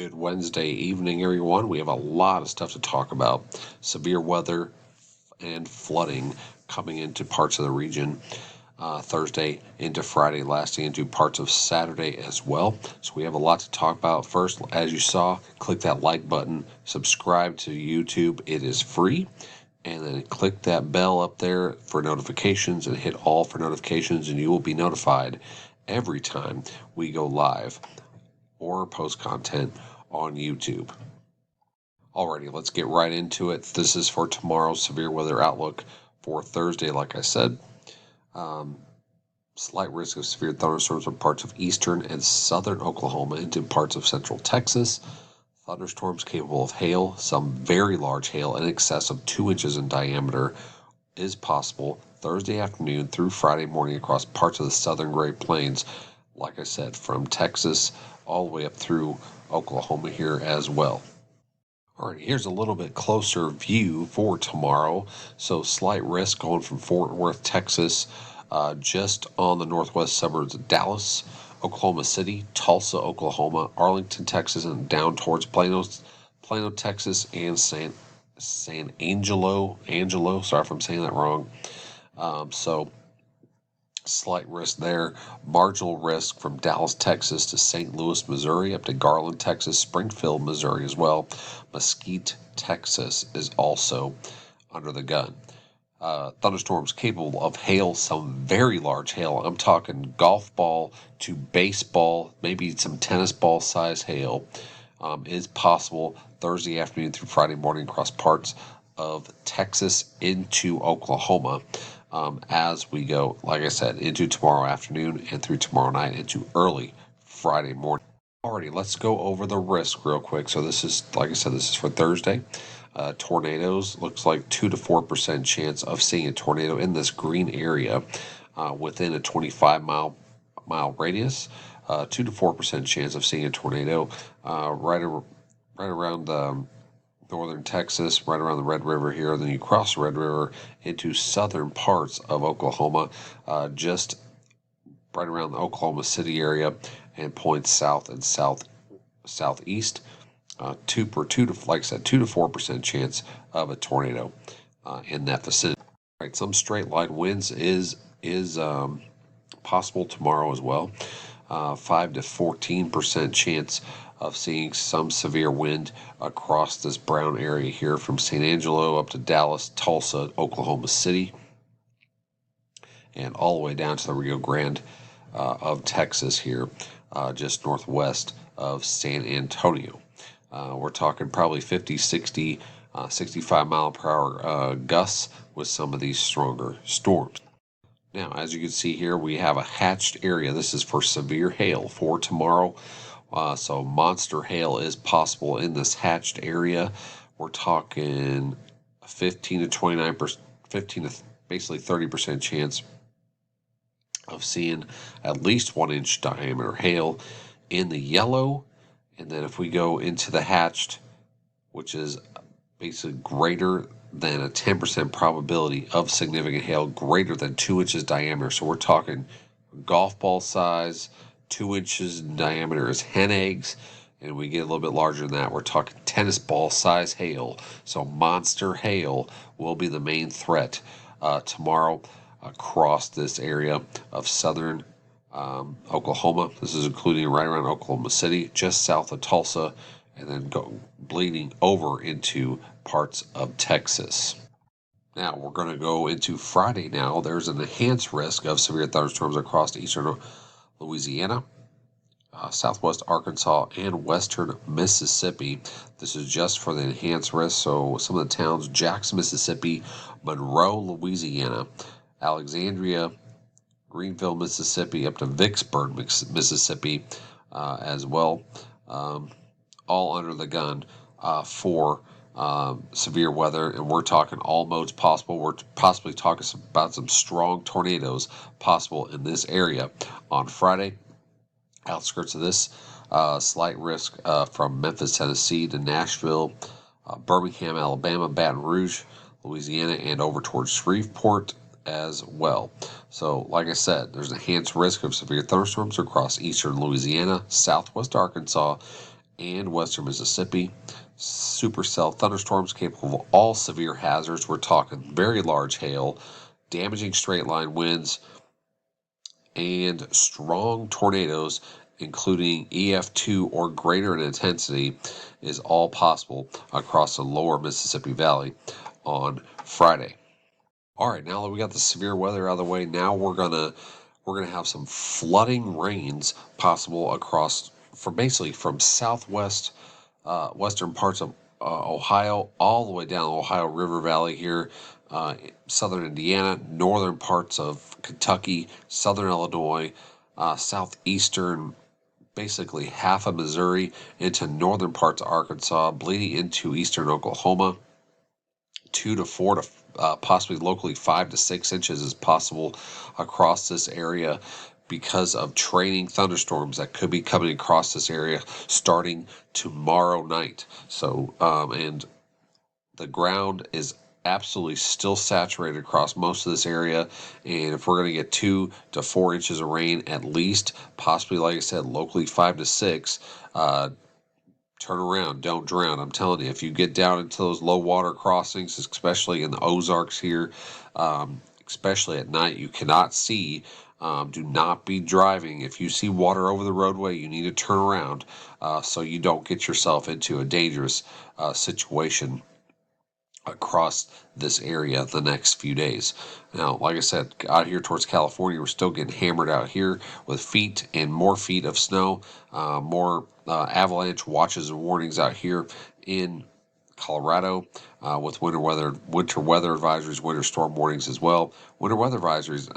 Good Wednesday evening, everyone. We have a lot of stuff to talk about. Severe weather and flooding coming into parts of the region Thursday into Friday, lasting into parts of Saturday as well. So we have a lot to talk about. First, as you saw, click that like button, subscribe to YouTube. It is free. And then click that bell up there for notifications and hit all for notifications, and you will be notified every time we go live or post content on YouTube. Alrighty, let's get right into it. This is for tomorrow's severe weather outlook for Thursday, like I said. Slight risk of severe thunderstorms in parts of eastern and southern Oklahoma and in parts of central Texas. Thunderstorms capable of hail, some very large hail in excess of 2 inches in diameter, is possible Thursday afternoon through Friday morning across parts of the southern Great Plains. Like I said, from Texas all the way up through Oklahoma here as well. Alright, here's a little bit closer view for tomorrow. So slight risk going from Fort Worth, Texas, just on the northwest suburbs of Dallas, Oklahoma City, Tulsa, Oklahoma, Arlington, Texas, and down towards Plano, Texas, and San Angelo. Sorry if I'm saying that wrong. So slight risk there. Marginal risk from Dallas, Texas to St. Louis, Missouri, up to Garland, Texas, Springfield, Missouri as well. Mesquite, Texas is also under the gun. Thunderstorms capable of hail, some very large hail. I'm talking golf ball to baseball, maybe some tennis ball size hail is possible Thursday afternoon through Friday morning across parts of Texas into Oklahoma. As we go, like I said, into tomorrow afternoon and through tomorrow night into early Friday morning. Alrighty, let's go over the risk real quick. So this is, like I said, this is for Thursday. Tornadoes, looks like 2 to 4% chance of seeing a tornado in this green area within a 25-mile radius. 2 to 4% chance of seeing a tornado right around northern Texas, right around the Red River here. Then you cross the Red River into southern parts of Oklahoma, just right around the Oklahoma City area, and points south and southeast. 2 to 4% chance of a tornado in that vicinity. All right, some straight line winds is possible tomorrow as well. 5 to 14% chance of seeing some severe wind across this brown area here from San Angelo up to Dallas, Tulsa, Oklahoma City, and all the way down to the Rio Grande of Texas here, just northwest of San Antonio. We're talking probably 50, 60, 65 mile per hour gusts with some of these stronger storms. Now, as you can see here, we have a hatched area. This is for severe hail for tomorrow. So monster hail is possible in this hatched area. We're talking 15 to 29%, 15 to basically 30% chance of seeing at least 1 inch diameter hail in the yellow. And then if we go into the hatched, which is basically greater than a 10% probability of significant hail, greater than 2 inches diameter. So we're talking golf ball size, 2 inches in diameter is hen eggs, and we get a little bit larger than that. We're talking tennis ball size hail. So monster hail will be the main threat tomorrow across this area of southern Oklahoma. This is including right around Oklahoma City, just south of Tulsa, and then bleeding over into parts of Texas. Now we're going to go into Friday now. There's an enhanced risk of severe thunderstorms across eastern Louisiana, southwest Arkansas, and western Mississippi. This is just for the enhanced risk. So some of the towns: Jackson, Mississippi, Monroe, Louisiana, Alexandria, Greenville, Mississippi, up to Vicksburg, Mississippi, as well, all under the gun for severe weather. And we're talking all modes possible. We're possibly talking about some strong tornadoes possible in this area on Friday. Outskirts of this, slight risk from Memphis, Tennessee to Nashville, Birmingham, Alabama, Baton Rouge, Louisiana, and over towards Shreveport as well. So, like I said, there's enhanced risk of severe thunderstorms across eastern Louisiana, southwest Arkansas, and western Mississippi. Supercell thunderstorms capable of all severe hazards. We're talking very large hail, damaging straight line winds, and strong tornadoes, including EF2 or greater in intensity, is all possible across the lower Mississippi Valley on Friday. All right, now that we got the severe weather out of the way, now we're gonna have some flooding rains possible across from southwest western parts of Ohio all the way down the Ohio River Valley here, southern Indiana, northern parts of Kentucky, southern Illinois, southeastern, basically half of Missouri into northern parts of Arkansas, bleeding into eastern Oklahoma. 2 to 4 to possibly locally 5 to 6 inches is possible across this area because of training thunderstorms that could be coming across this area starting tomorrow night. So, and the ground is absolutely still saturated across most of this area. And if we're going to get 2 to 4 inches of rain at least, possibly, like I said, locally 5 to 6, turn around, don't drown. I'm telling you, if you get down into those low water crossings, especially in the Ozarks here, especially at night, you cannot see. Do not be driving. If you see water over the roadway, you need to turn around so you don't get yourself into a dangerous situation across this area the next few days. Now, like I said, out here towards California, we're still getting hammered out here with feet and more feet of snow, more avalanche watches and warnings out here in Colorado with winter weather advisories, winter storm warnings as well. Winter weather advisories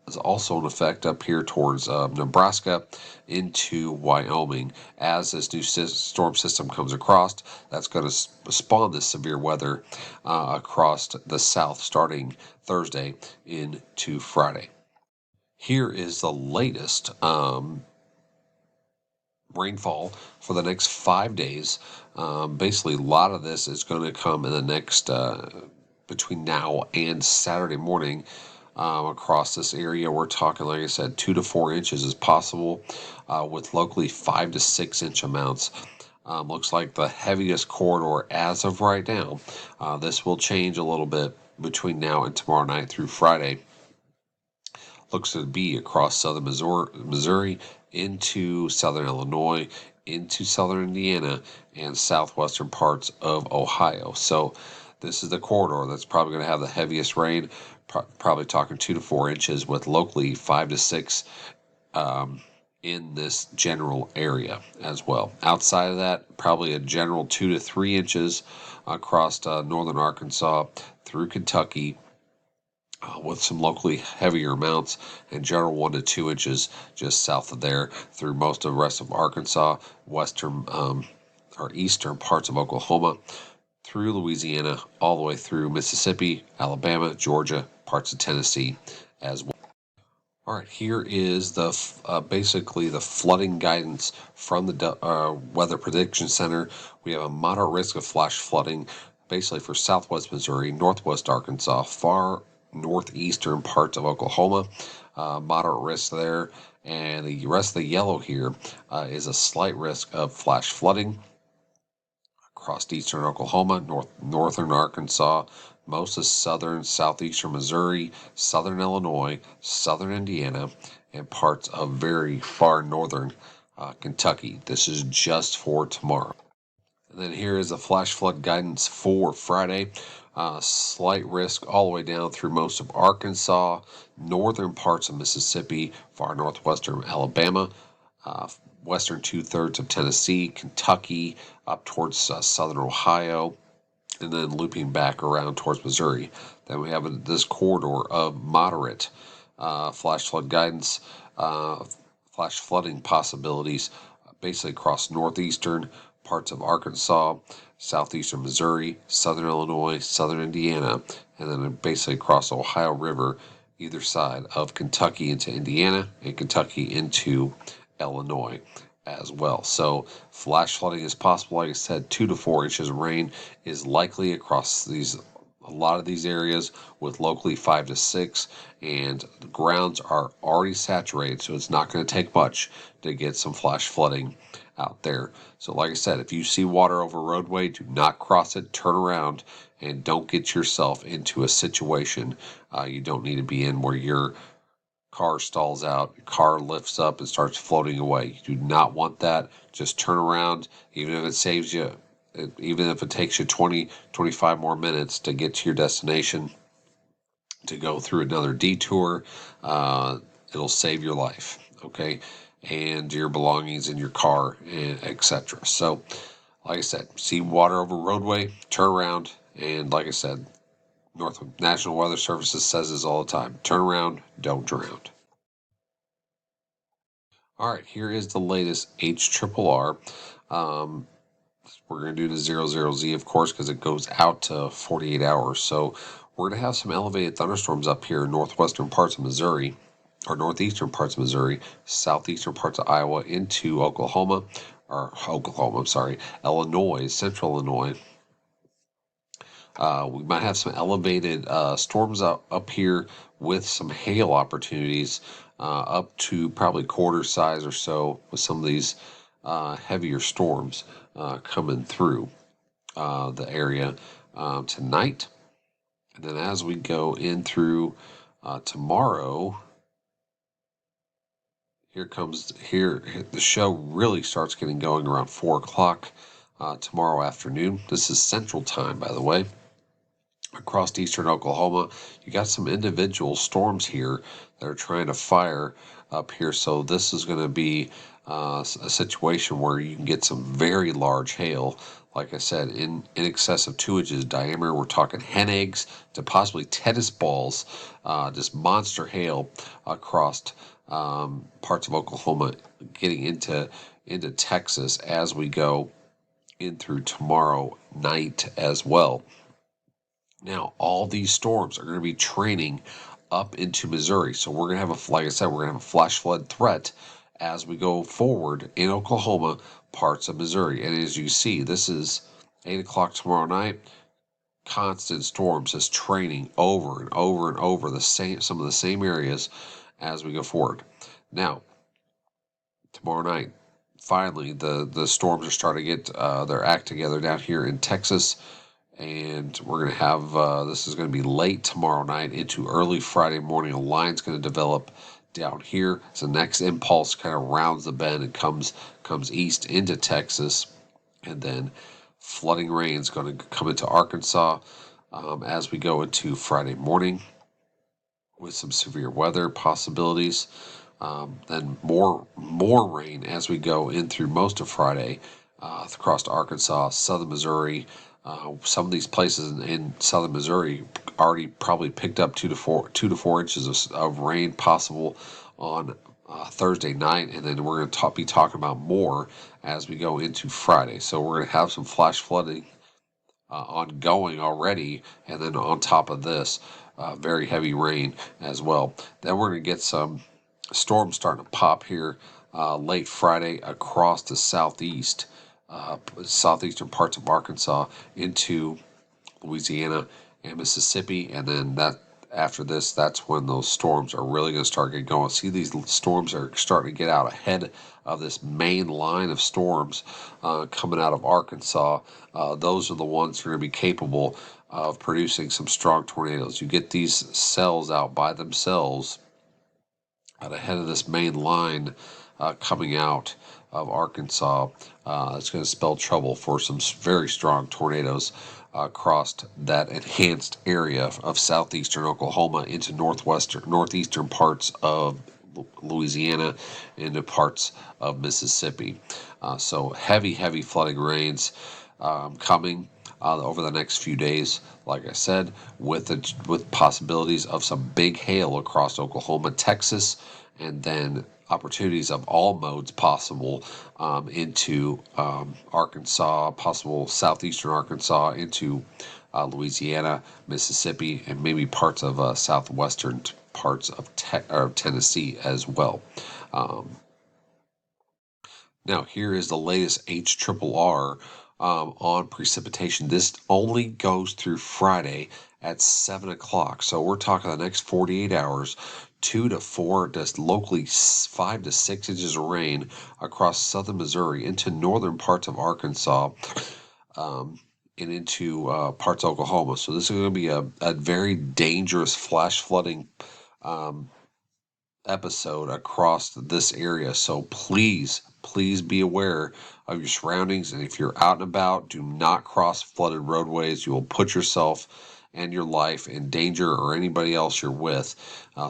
is also in effect up here towards Nebraska into Wyoming. As this new storm system comes across, that's going to spawn this severe weather across the south starting Thursday into Friday. Here is the latest rainfall for the next 5 days. Basically, a lot of this is going to come in the next between now and Saturday morning. Across this area, we're talking, like I said, 2 to 4 inches is possible, with locally 5 to 6 inch amounts. Looks like the heaviest corridor as of right now. This will change a little bit between now and tomorrow night through Friday. Looks to be across southern Missouri into southern Illinois, into southern Indiana, and southwestern parts of Ohio. So this is the corridor that's probably going to have the heaviest rain, probably talking 2 to 4 inches, with locally 5 to 6 in this general area as well. Outside of that, probably a general 2 to 3 inches across northern Arkansas through Kentucky, with some locally heavier amounts, and general 1 to 2 inches just south of there through most of the rest of Arkansas, western or eastern parts of Oklahoma, through Louisiana, all the way through Mississippi, Alabama, Georgia, parts of Tennessee as well. All right, here is the basically the flooding guidance from the Weather Prediction Center. We have a moderate risk of flash flooding, basically for southwest Missouri, northwest Arkansas, far northeastern parts of Oklahoma. Moderate risk there, and the rest of the yellow here is a slight risk of flash flooding across eastern Oklahoma, northern Arkansas, most of southeastern Missouri, southern Illinois, southern Indiana, and parts of very far northern Kentucky. This is just for tomorrow. And then here is a flash flood guidance for Friday. Slight risk all the way down through most of Arkansas, northern parts of Mississippi, far northwestern Alabama, western 2/3 of Tennessee, Kentucky, up towards southern Ohio, and then looping back around towards Missouri. Then we have this corridor of moderate flash flood guidance, flash flooding possibilities, basically across northeastern parts of Arkansas, southeastern Missouri, southern Illinois, southern Indiana, and then basically across the Ohio River, either side of Kentucky into Indiana and Kentucky into Illinois as well. So flash flooding is possible. Like I said, 2 to 4 inches of rain is likely across a lot of these areas, with locally 5 to 6, and the grounds are already saturated, so it's not going to take much to get some flash flooding out there. So like I said, if you see water over a roadway, do not cross it, turn around, and don't get yourself into a situation you don't need to be in, where your car stalls out, your car lifts up and starts floating away. You do not want that. Just turn around, even if it saves you, even if it takes you 20, 25 more minutes to get to your destination, to go through another detour. Uh, it'll save your life, okay, and your belongings in your car, etc. So, like I said, see water over roadway, turn around, and like I said, North National Weather Services says this all the time: turn around, don't drown. All right, here is the latest HRRR. Um, we're going to do the 00Z, of course, because it goes out to 48 hours. So we're going to have some elevated thunderstorms up here in northwestern parts of Missouri, or northeastern parts of Missouri, southeastern parts of Iowa, into Illinois, central Illinois. We might have some elevated storms up here with some hail opportunities, up to probably quarter size or so, with some of these heavier storms coming through the area tonight. And then as we go in through tomorrow, here the show really starts getting going around 4 o'clock tomorrow afternoon. This is Central Time, by the way. Across eastern Oklahoma, you got some individual storms here that are trying to fire up here. So this is going to be a situation where you can get some very large hail. Like I said, in excess of 2 inches diameter. We're talking hen eggs to possibly tennis balls. Just monster hail across parts of Oklahoma, getting into Texas as we go in through tomorrow night as well. Now, all these storms are going to be training up into Missouri. So we're going to have like I said, we're going to have a flash flood threat as we go forward in Oklahoma, parts of Missouri. And as you see, this is 8 o'clock tomorrow night. Constant storms, just training over and over and over some of the same areas as we go forward. Now, tomorrow night, finally, the storms are starting to get their act together down here in Texas. And we're going to have, this is going to be late tomorrow night into early Friday morning. A line's going to develop down here. So the next impulse kind of rounds the bend and comes east into Texas. And then flooding rain is going to come into Arkansas as we go into Friday morning, with some severe weather possibilities. Then more rain as we go in through most of Friday across Arkansas, southern Missouri. Some of these places in southern Missouri already probably picked up 2 to 4 inches of rain possible on Thursday night, and then we're going to be talking about more as we go into Friday. So we're going to have some flash flooding ongoing already, and then on top of this, very heavy rain as well. Then we're going to get some storms starting to pop here late Friday across the southeastern parts of Arkansas into Louisiana and Mississippi, and then after this, that's when those storms are really going to start getting going. See, these storms are starting to get out ahead of this main line of storms coming out of Arkansas. Those are the ones that are going to be capable of producing some strong tornadoes. You get these cells out by themselves out ahead of this main line coming out of Arkansas. It's going to spell trouble for some very strong tornadoes across that enhanced area of southeastern Oklahoma into northeastern parts of Louisiana, into parts of Mississippi. So heavy flooding rains coming over the next few days. Like I said, with possibilities of some big hail across Oklahoma, Texas, and then opportunities of all modes possible into Arkansas, possible southeastern Arkansas, into Louisiana, Mississippi, and maybe parts of southwestern parts of Tennessee as well. Now, here is the latest HRRR on precipitation. This only goes through Friday at 7 o'clock. So we're talking the next 48 hours, 2 to 4, just locally 5 to 6 inches of rain across southern Missouri into northern parts of Arkansas, and into parts of Oklahoma. So this is going to be a very dangerous flash flooding episode across this area. So please, please be aware of your surroundings. And if you're out and about, do not cross flooded roadways. You will put yourself and your life in danger, or anybody else you're with.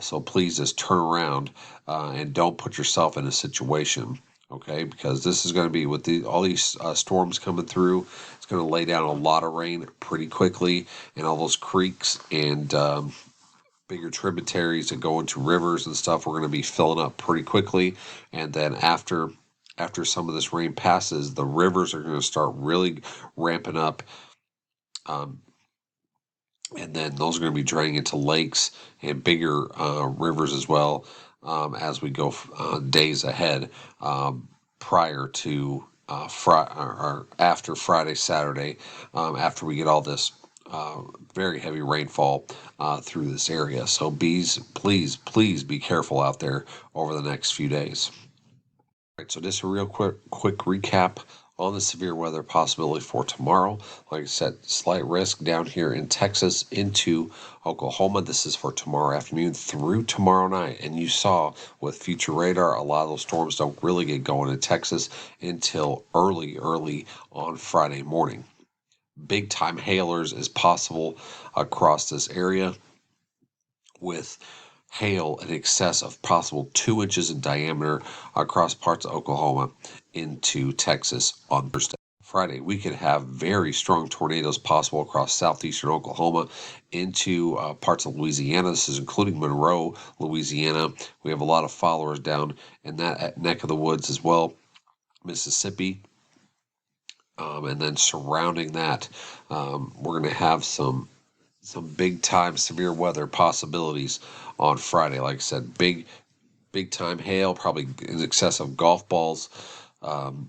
So please just turn around and don't put yourself in a situation. Okay, because this is going to be with all these storms coming through. It's going to lay down a lot of rain pretty quickly, and all those creeks and bigger tributaries that go into rivers and stuff, we're going to be filling up pretty quickly. And then after some of this rain passes, the rivers are going to start really ramping up. And then those are going to be draining into lakes and bigger rivers as well, as we go days ahead, prior to or after Friday, Saturday, after we get all this very heavy rainfall through this area. So please, please be careful out there over the next few days. All right, so just a real quick recap on the severe weather possibility for tomorrow. Like I said, slight risk down here in Texas into Oklahoma. This is for tomorrow afternoon through tomorrow night. And you saw with future radar, a lot of those storms don't really get going in Texas until early on Friday morning. Big time hailers is possible across this area, with hail in excess of possible 2 inches in diameter across parts of Oklahoma into Texas on Thursday. Friday, we could have very strong tornadoes possible across southeastern Oklahoma into parts of Louisiana. This is including Monroe, Louisiana. We have a lot of followers down in that neck of the woods as well. Mississippi. And then surrounding that, we're going to have some big time severe weather possibilities on Friday. Like I said, big time hail, probably in excess of golf balls,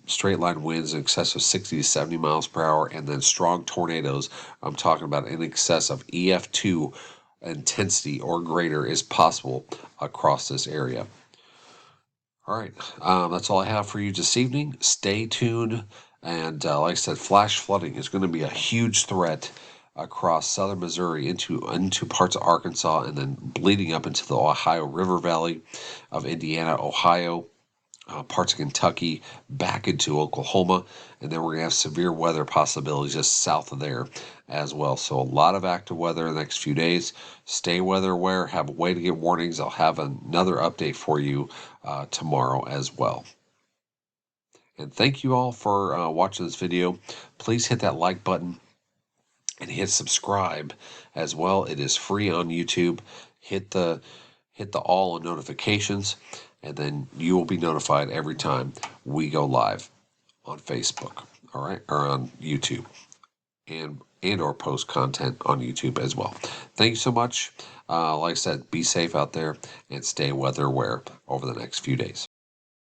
straight line winds in excess of 60 to 70 miles per hour, and then strong tornadoes. I'm talking about in excess of EF2 intensity or greater is possible across this area. All right, that's all I have for you this evening. Stay tuned. And like I said, flash flooding is going to be a huge threat across southern Missouri into parts of Arkansas, and then bleeding up into the Ohio River Valley of Indiana, Ohio, parts of Kentucky, back into Oklahoma, and then we're going to have severe weather possibilities just south of there as well. So a lot of active weather in the next few days. Stay weather aware. Have a way to get warnings. I'll have another update for you tomorrow as well. And thank you all for watching this video. Please hit that like button and hit subscribe as well. It is free on YouTube. Hit the all on notifications, and then you will be notified every time we go live on Facebook, all right, or on YouTube, and or post content on YouTube as well. Thank you so much. Like I said, be safe out there and stay weather aware over the next few days.